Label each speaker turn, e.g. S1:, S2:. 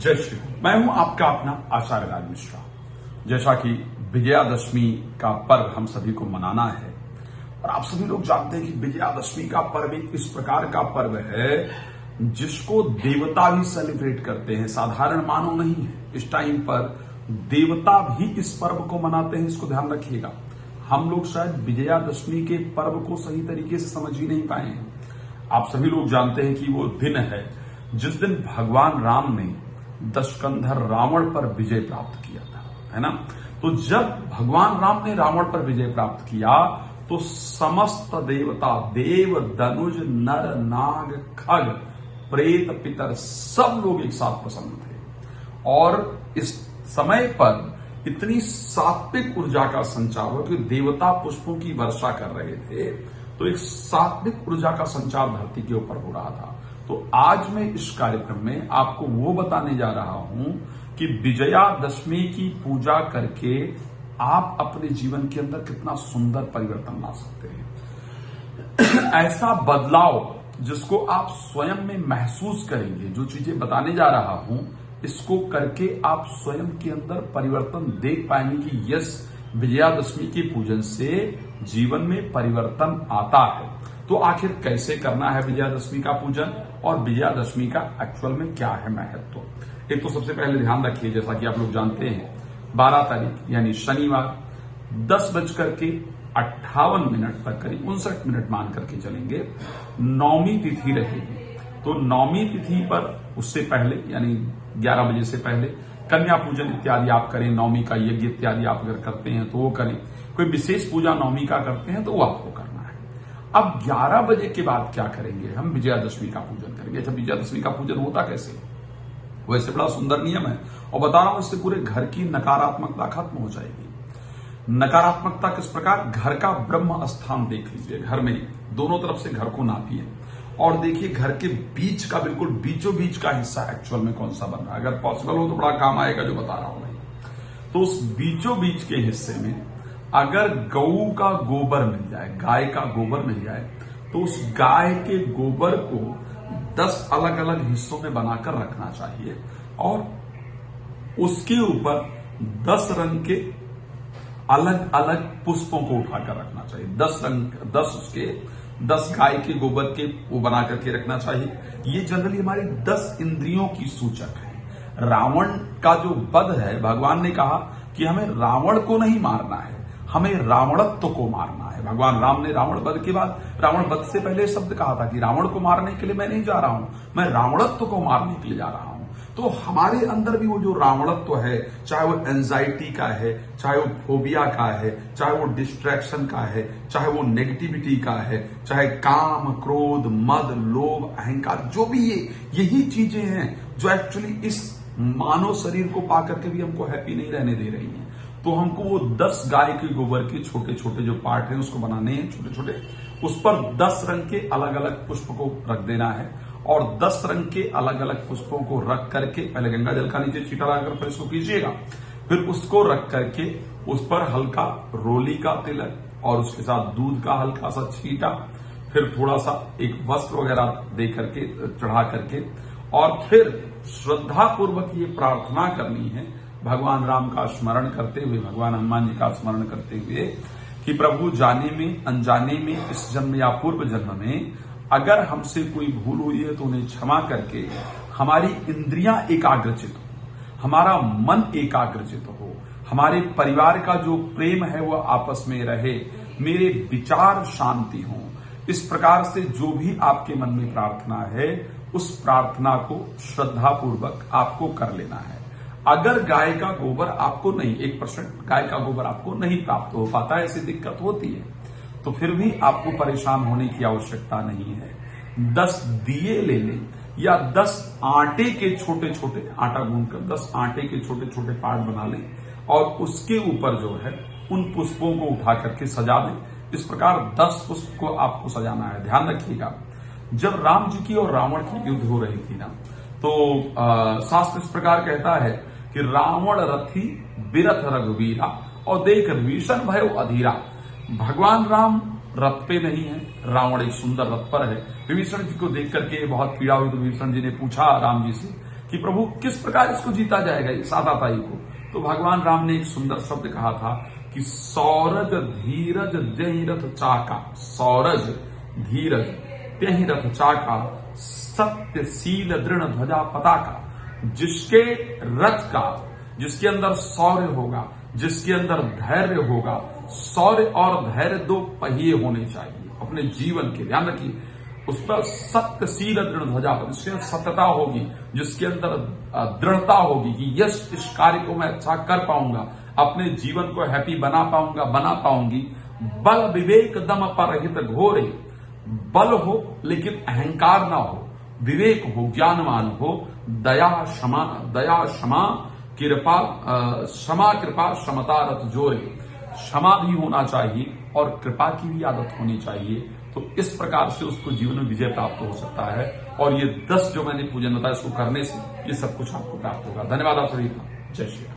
S1: जय श्री राम। मैं हूं आपका अपना आचार्य राज मिश्रा। जैसा कि विजयादशमी का पर्व हम सभी को मनाना है और आप सभी लोग जानते हैं कि विजयादशमी का पर्व एक इस प्रकार का पर्व है जिसको देवता भी सेलिब्रेट करते हैं, साधारण मानव नहीं है। इस टाइम पर देवता भी इस पर्व को मनाते हैं, इसको ध्यान रखिएगा। हम लोग शायद विजयादशमी के पर्व को सही तरीके से समझ ही नहीं पाए हैं। आप सभी लोग जानते हैं कि वो दिन है जिस दिन भगवान राम ने दशकंधर रावण पर विजय प्राप्त किया था, है ना। तो जब भगवान राम ने रावण पर विजय प्राप्त किया तो समस्त देवता, देव, दनुज, नर, नाग, खग, प्रेत, पितर सब लोग एक साथ प्रसन्न थे और इस समय पर इतनी सात्विक ऊर्जा का संचार हुआ कि देवता पुष्पों की वर्षा कर रहे थे। तो एक सात्विक ऊर्जा का संचार धरती के ऊपर हो रहा था। तो आज मैं इस कार्यक्रम में आपको वो बताने जा रहा हूं कि विजयादशमी की पूजा करके आप अपने जीवन के अंदर कितना सुंदर परिवर्तन ला सकते हैं। ऐसा बदलाव जिसको आप स्वयं में महसूस करेंगे, जो चीजें बताने जा रहा हूं, इसको करके आप स्वयं के अंदर परिवर्तन देख पाएंगे कि यस, विजयादशमी के पूजन से जीवन में परिवर्तन आता है। तो आखिर कैसे करना है विजयादशमी का पूजन और विजयादशमी का एक्चुअल में क्या है महत्व। एक तो सबसे पहले ध्यान रखिए, जैसा कि आप लोग जानते हैं 12 तारीख यानी शनिवार 10:58 तक, करीब 59 मिनट मान करके चलेंगे, नौमी तिथि रहेगी। तो नौमी तिथि पर उससे पहले यानी 11 बजे से पहले कन्या पूजन इत्यादि आप करें, नौमी का यज्ञ इत्यादि आप अगर करते हैं तो वो करें। कोई विशेष पूजा नौमी का करते हैं तो वो आपको करना है। अब 11 बजे के बाद क्या करेंगे, हम विजयादशमी का पूजन करेंगे। अच्छा, विजयादशमी का पूजन होता कैसे? वैसे बड़ा सुंदर नियम है और बता रहा हूं, इससे पूरे घर की नकारात्मकता खत्म हो जाएगी। नकारात्मकता किस प्रकार? घर का ब्रह्म स्थान देख लीजिए, घर में दोनों तरफ से घर को नापिए और देखिए घर के बीच का, बिल्कुल बीचों बीच का हिस्सा एक्चुअल में कौन सा बन रहा है। अगर पॉसिबल हो तो बड़ा काम आएगा जो बता रहा हूं मैं। तो उस बीचों बीच के हिस्से में अगर गऊ का गोबर मिल जाए, गाय का गोबर मिल जाए, तो उस गाय के गोबर को 10 अलग अलग हिस्सों में बनाकर रखना चाहिए और उसके ऊपर 10 रंग के अलग अलग पुष्पों को उठाकर रखना चाहिए। 10 गाय के गोबर के वो बना करके रखना चाहिए। ये जनरली हमारी 10 इंद्रियों की सूचक है। रावण का जो वध है, भगवान ने कहा कि हमें रावण को नहीं मारना है, हमें रावणत्व को मारना है। भगवान राम ने रावण वध के बाद, रावण वध से पहले शब्द कहा था कि रावण को मारने के लिए मैं नहीं जा रहा हूं, मैं रावणत्व को मारने के लिए जा रहा हूं। तो हमारे अंदर भी वो जो रावणत्व है, चाहे वो एंजाइटी का है, चाहे वो फोबिया का है, चाहे वो डिस्ट्रैक्शन का है, चाहे वो नेगेटिविटी का है, चाहे काम, क्रोध, मद, लोभ, अहंकार, जो भी यही चीजें हैं जो एक्चुअली इस मानव शरीर को पाकर के भी हमको हैप्पी नहीं रहने दे रही हैं। तो हमको वो 10 गाय के गोबर के छोटे छोटे जो पार्ट हैं उसको बनाने हैं, छोटे छोटे। उस पर 10 रंग के अलग अलग पुष्प को रख देना है और 10 रंग के अलग अलग पुष्पों को रख करके पहले गंगा जल का नीचे छींटा लगाकर फिर इसको कीजिएगा। फिर उसको रख करके उस पर हल्का रोली का तिलक और उसके साथ दूध का हल्का सा छींटा, फिर थोड़ा सा एक वस्त्र वगैरह दे करके, चढ़ा करके, और फिर श्रद्धा पूर्वक ये प्रार्थना करनी है, भगवान राम का स्मरण करते हुए, भगवान हनुमान जी का स्मरण करते हुए कि प्रभु, जाने में अनजाने में इस जन्म या पूर्व जन्म में अगर हमसे कोई भूल हुई है तो उन्हें क्षमा करके हमारी इंद्रियां एकाग्रचित हो, हमारा मन एकाग्रचित हो, हमारे परिवार का जो प्रेम है वो आपस में रहे, मेरे विचार शांति हो। इस प्रकार से जो भी आपके मन में प्रार्थना है उस प्रार्थना को श्रद्धा पूर्वक आपको कर लेना है। अगर गाय का गोबर आपको नहीं, 1% गाय का गोबर आपको नहीं प्राप्त हो पाता है, ऐसी दिक्कत होती है, तो फिर भी आपको परेशान होने की आवश्यकता नहीं है। 10 दिए ले लें या 10 आटे के छोटे छोटे, आटा गूंथकर 10 आटे के छोटे छोटे पार्ट बना लें और उसके ऊपर जो है उन पुष्पों को उठा करके सजा दें। इस प्रकार 10 पुष्प को आपको सजाना है। ध्यान रखिएगा, जब राम जी की और रावण की युद्ध हो रही थी ना, तो शास्त्र इस प्रकार कहता है कि रावण रथी बिरथ रघुवीरा और देख विभीषण भयो अधीरा। भगवान राम रथ पे नहीं है, रावण एक सुंदर रथ पर है। विभीषण जी को देख करके बहुत पीड़ा हुई तो विभीषण जी ने पूछा राम जी से कि प्रभु किस प्रकार इसको जीता जाएगा इस आताताई को। तो भगवान राम ने एक सुंदर शब्द कहा था कि सौरज धीरज जहि रथ चाका, सौरज धीरज त्यहि रथ चाका, सत्यशील दृढ़ ध्वजा पताका। जिसके रथ का, जिसके अंदर शौर्य होगा, जिसके अंदर धैर्य होगा, शौर्य और धैर्य दो पहिए होने चाहिए अपने जीवन के, ध्यान रखिए। उस पर सत्यशील दृढ़ ध्वजा, जिसके अंदर सत्यता होगी, जिसके अंदर दृढ़ता होगी कि यस इस कार्य को मैं अच्छा कर पाऊंगा, अपने जीवन को हैप्पी बना पाऊंगा, बना पाऊंगी। बल विवेक दम परहित घोरे, बल हो लेकिन अहंकार ना हो, विवेक हो, ज्ञानवान हो, दया क्षमा कृपा, क्षमा कृपा क्षमता रथ जोरे, क्षमा भी होना चाहिए और कृपा की भी आदत होनी चाहिए। तो इस प्रकार से उसको जीवन में विजय प्राप्त हो सकता है। और ये 10 जो मैंने पूजन बताया इसको करने से ये सब कुछ आपको प्राप्त होगा। धन्यवाद आप सभी का। जय श्री राम।